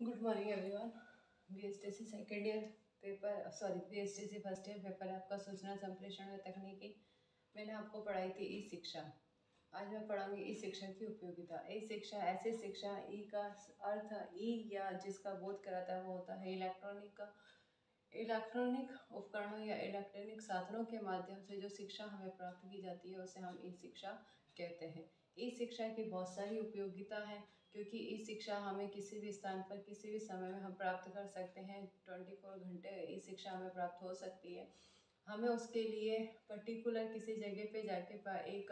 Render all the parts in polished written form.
Good morning everyone. BSTC second year paper BSTC first year paper है आपका सूचना संप्रेषण व तकनीकी। मैंने आपको पढ़ाई थी ई शिक्षा। आज मैं पढ़ाऊंगी ई शिक्षा की उपयोगिता। ई शिक्षा ऐसी शिक्षा, ई का अर्थ ई या जिसका बोध कराता है वो होता है इलेक्ट्रॉनिक उपकरणों या इलेक्ट्रॉनिक साधनों के माध्यम से जो शिक्षा हमें प्राप्त की जाती है उसे हम ई शिक्षा कहते हैं। ई शिक्षा की बहुत सारी उपयोगिता है, क्योंकि ई शिक्षा हमें किसी भी स्थान पर किसी भी समय में हम प्राप्त कर सकते हैं। 24 घंटे ई शिक्षा हमें प्राप्त हो सकती है। हमें उसके लिए पर्टिकुलर किसी जगह पे जाके एक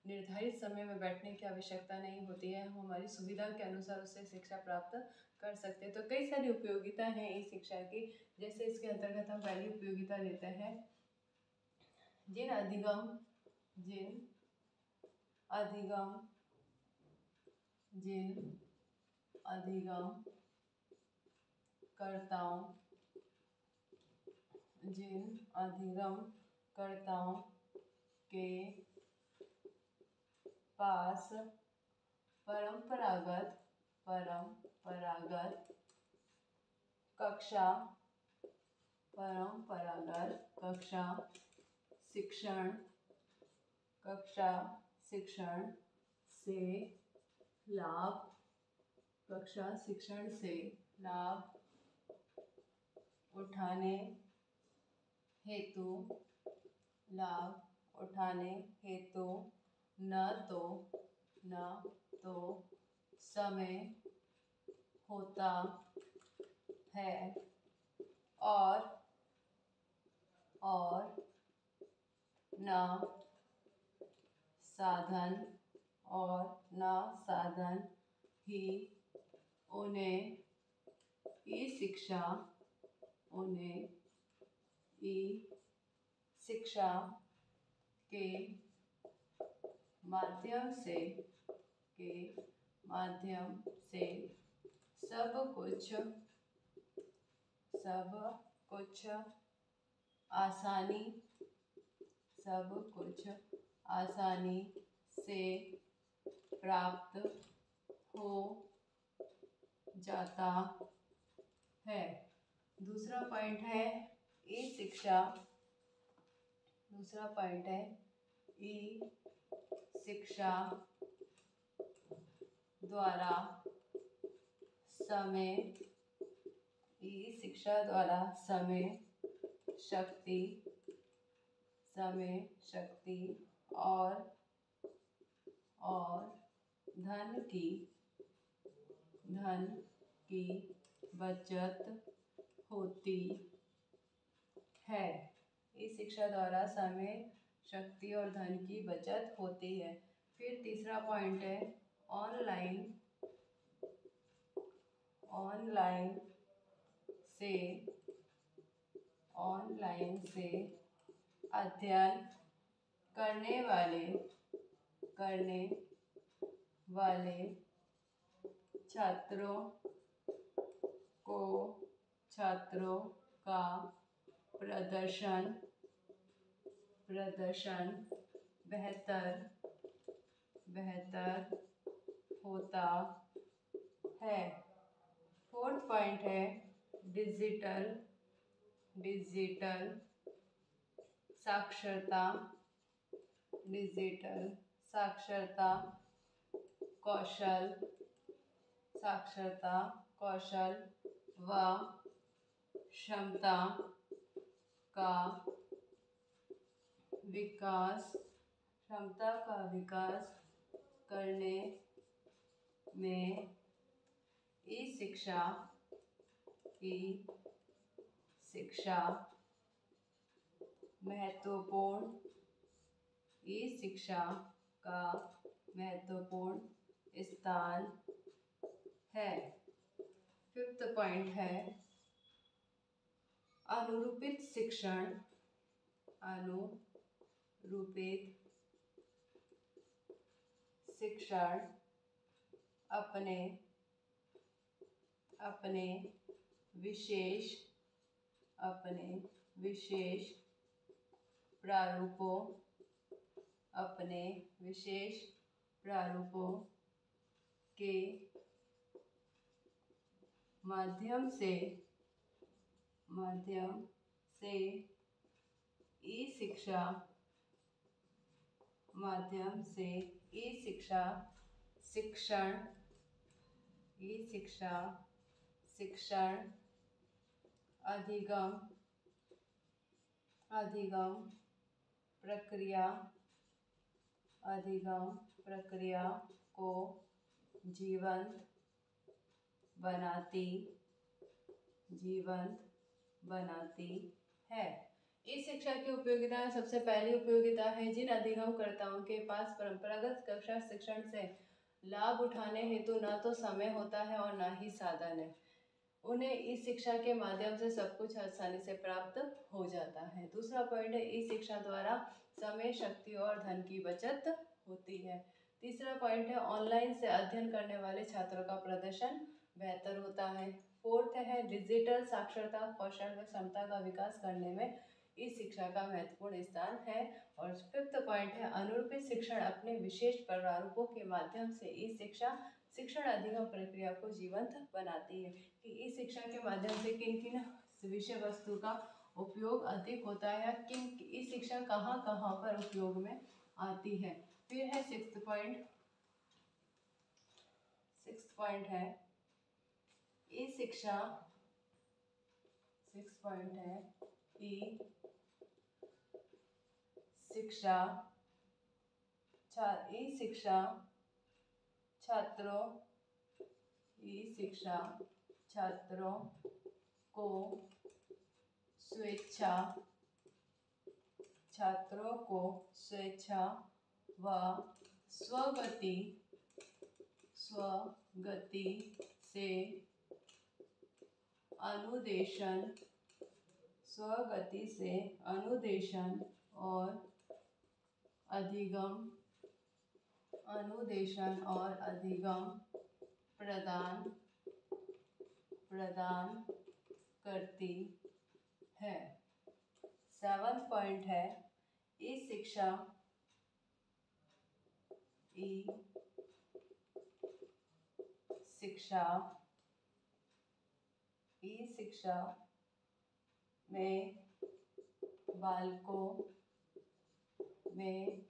निर्धारित समय में बैठने की आवश्यकता नहीं होती है। हम हमारी सुविधा के अनुसार उससे शिक्षा प्राप्त कर सकते हैं। तो कई सारी उपयोगिता हैं इस शिक्षा की। जैसे इसके अंतर्गत हम पहली उपयोगिता लेते हैं, जिन अधिगम जिन अधिगम जिन अधिगम कर्ताओं जिन अधिगम कर्ताओं के पास परंपरागत परंपरागत कक्षा परंपरागत शिक्षण कक्षा शिक्षण से लाभ कक्षा शिक्षण से लाभ उठाने हेतु लाभ उठाने हेतु न तो समय होता है और न साधन ही उन्हें ई शिक्षा उन्हें ई शिक्षा के माध्यम से के माध्यम से सब कुछ आसानी सब कुछ आसानी से प्राप्त हो जाता है। दूसरा पॉइंट है ई शिक्षा दूसरा पॉइंट है ई शिक्षा द्वारा समय ई शिक्षा द्वारा शक्ति शक्ति और धन की बचत होती है। इस शिक्षा द्वारा समय शक्ति और धन की बचत होती है। फिर तीसरा पॉइंट है ऑनलाइन ऑनलाइन से अध्ययन करने वाले छात्रों छात्रों का प्रदर्शन बेहतर होता है। फोर्थ पॉइंट है डिजिटल साक्षरता कौशल व क्षमता का विकास करने में ई शिक्षा महत्वपूर्ण ई शिक्षा का महत्वपूर्ण स्थान है। फिफ्थ पॉइंट है अनुरूपित शिक्षण अपने विशेष प्रारूपों के माध्यम से ई शिक्षा शिक्षण अधिगम प्रक्रिया को जीवंत बनाती है। इस शिक्षा की उपयोगिता, सबसे पहली उपयोगिता है जिन अधिगमकर्ताओं के पास परंपरागत कक्षा शिक्षण से लाभ उठाने हेतु न तो समय होता है और न ही साधन है, उन्हें इस शिक्षा के माध्यम से सब कुछ आसानी से प्राप्त हो जाता है। दूसरा पॉइंट है, इस शिक्षा द्वारा समय, शक्ति और धन की बचत होती है। तीसरा पॉइंट है, ऑनलाइन से अध्ययन करने वाले छात्रों का प्रदर्शन बेहतर होता है। फोर्थ है, डिजिटल साक्षरता, कौशल व क्षमता का विकास करने में इस शिक्षा का महत्वपूर्ण स्थान है। और फिफ्थ पॉइंट है, अनुरूपी शिक्षण अपने विशेष प्रारूपों के माध्यम से इस शिक्षण अधिगम प्रक्रिया को जीवंत बनाती है। कि इस शिक्षा के माध्यम से किन किन विषय वस्तु का उपयोग अधिक होता है, किन इस शिक्षा कहाँ कहाँ पर उपयोग में आती है। फिर है सिक्स्थ पॉइंट है, ई शिक्षा छात्रों को स्वेच्छा व स्वगति से अनुदेशन और अधिगम प्रदान करती है। सेवंथ पॉइंट है, ई शिक्षा में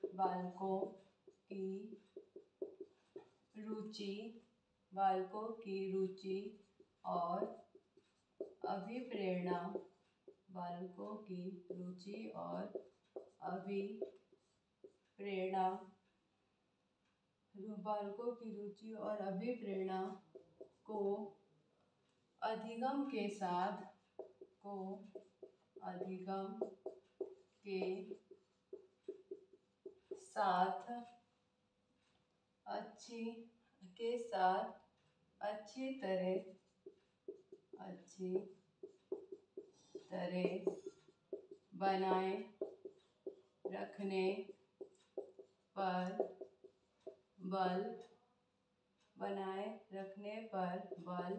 बालकों की रुचि और अभिप्रेरणा को अधिगम के साथ अच्छी तरह बनाए रखने पर बल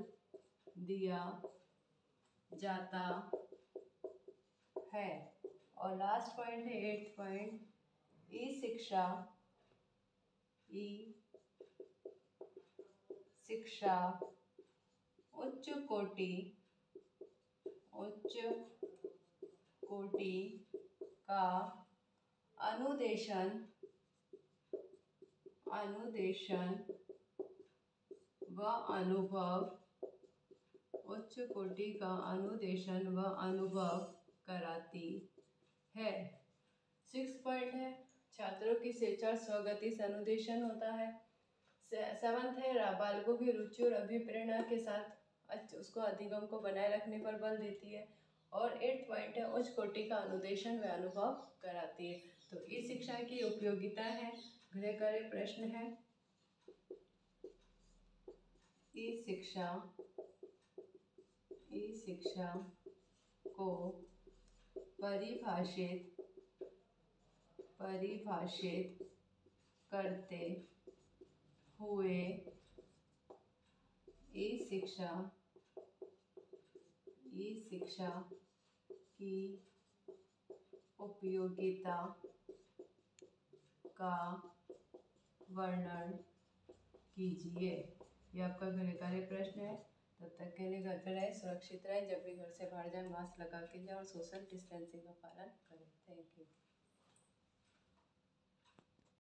दिया जाता है। और लास्ट पॉइंट है, एट्थ पॉइंट, ई शिक्षा उच्च कोटि का अनुदेशन व अनुभव कराती है। 6 पॉइंट है, छात्रों की स्वेच्छा और स्वगति से अनुदेशन होता है। 7th है, बालकों की रुचि और अभिप्रेरणा के साथ उसको अधिगम को बनाए रखने पर बल देती है। और 8th पॉइंट है, उच्च कोटि का अनुदेशन व अनुभव कराती है। तो इस शिक्षा की उपयोगिता है, गृह कार्य प्रश्न है। इस शिक्षा को परिभाषित करते हुए इस शिक्षा की उपयोगिता का वर्णन कीजिए। यह आपका गृह कार्य प्रश्न है। तब तक के लिए घर पे रहे, सुरक्षित रहे, जब भी घर से बाहर जाए मास्क लगा के जाए और सोशल डिस्टेंसिंग का पालन करें। Thank you.